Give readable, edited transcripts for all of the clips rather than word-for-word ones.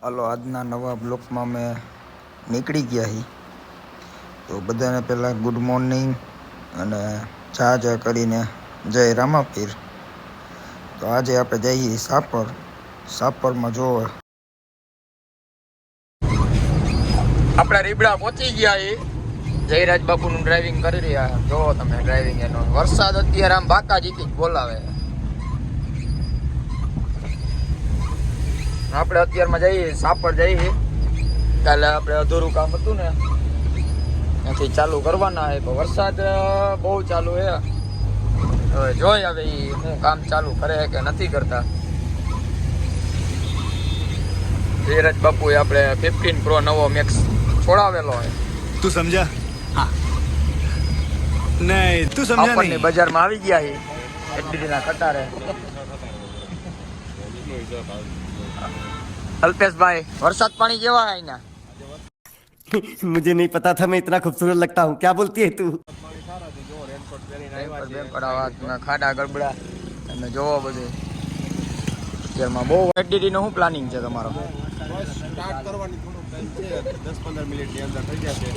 હાલો, આજના નવા બ્લોકમાં અમે નીકળી ગયા છીએ. તો બધાને પહેલાં ગુડ મોર્નિંગ અને ચા કરીને જય રામાપીર. તો આજે આપણે જઈએ સાપરમાં જોવે. આપણે રીબડા પહોંચી ગયા છીએ. જયરાજ બાપુનું ડ્રાઇવિંગ કરી રહ્યા. જોવો તમે ડ્રાઇવિંગ એનો. વરસાદ અત્યારે આમ બાકાજીથી જ બોલાવે. આપણે અત્યારમાં જઈએ સાપર જઈએ. કાલે આપણે અધૂરું કામ હતું ને ત્યાંથી ચાલુ કરવાના છે. વરસાદ બહુ ચાલુ છે. હવે જોઈ હવે હું કામ ચાલુ કરે કે નથી કરતા. ધીરજ બાપુએ આપણે 15 Pro નવો મેક્સ છોડાવેલો છે. તું સમજા? હા. નહીં તું સમજા નહીં. આપણને બજારમાં આવી ગયા છે એડીના કટારે. અલ્પેશભાઈ, વરસાદ પાણી કેવા है ना? मुझे नहीं पता था मैं इतना खूबसूरत लगता हूँ. क्या बोलती है तू? ખાડા ગરબડા તમે જોવો બધું. અત્યારમાં બહુ એડીનો શું પ્લાનિંગ છે તમારો? સ્ટાર્ટ કરવાની થોડું ટાઈમ છે. 10-15 મિનિટની અંદર થઈ જશે.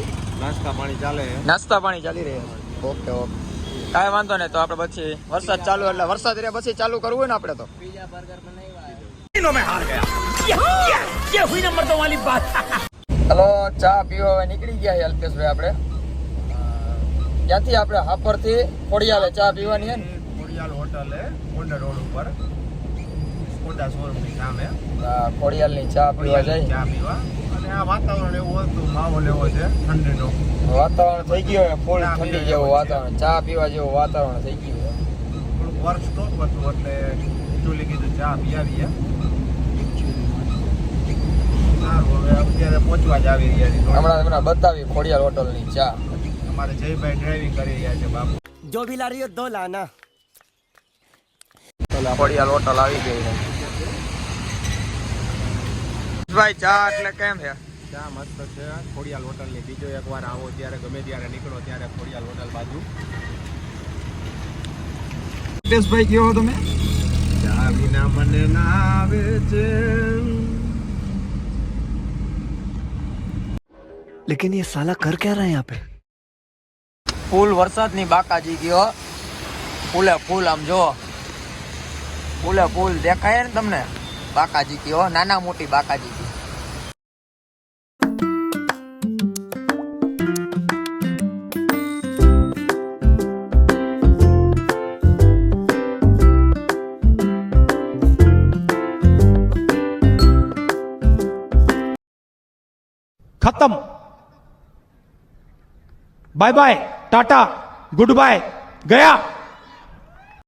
નાસ્તા પાણી ચાલે. નાસ્તા પાણી ચાલી રહ્યા. ઓકે ઓકે, કાંઈ વાંધો નહીં. તો આપણે પછી વરસાદ ચાલુ એટલે વરસાદ રહ્યા પછી ચાલુ કરવું હોય ને આપણે તો. હલો, ચા પીવા હવે નીકળી ગયા છે અલ્પેશભાઈ. આપણે ક્યાંથી? આપણે હાપરથી ખોડિયાલે ચા પીવાની છે ને. ખોડિયાલ હોટલ હે કોંડા રોડ ઉપર, કોંડા શોરૂમની સામે. ખોડિયાલની ચા પીવા જાય. ચા પીવા. અને આ વાતાવરણ એવું હતું, માહોલ એવો છે ઠંડીનો. વાતાવરણ થઈ ગયું હોય ફૂલ ઠંડી જેવું વાતાવરણ. ચા પીવા જેવું વાતાવરણ થઈ ગયું હોય. થોડુંક વર્ક સ્ટોપ હતું એટલે ચૂલી કીધું ચા પી આવીએ. સારું, હવે અત્યારે પહોંચવા જ આવી રહ્યા છીએ. હમણાં બતાવી ખોડિયાલ હોટલની ચા. અમારે જયભાઈ ડ્રાઇવિંગ કરી રહ્યા છે બાપુ. जो भी ला रही हो दो लाना. ખોડિયાલ હોટલ આવી ગઈ છે. ભાઈ ચા એટલે કેમ છે? ચા મસ્ત છે ખોડિયાલ હોટલની. બીજો એકવાર આવો ત્યારે ગમે ત્યારે નીકળો ત્યારે ખોડિયાલ હોટલ બાજુ. ભાઈ કેવો તમે? ચા વિના મને ના આવે છે. लेकिन ये साला कर क्या रहा है यहाँ पे? ફૂલ વરસાદની બાકાજી ગયો. ફૂલે ફૂલ આમ જો, ફૂલે ફૂલ દેખાય ને તમને? બાકાજી ગયો, નાના મોટી બાકાજી ગયો. खत्म. बाय बाय, टाटा, गुड बाय, गया.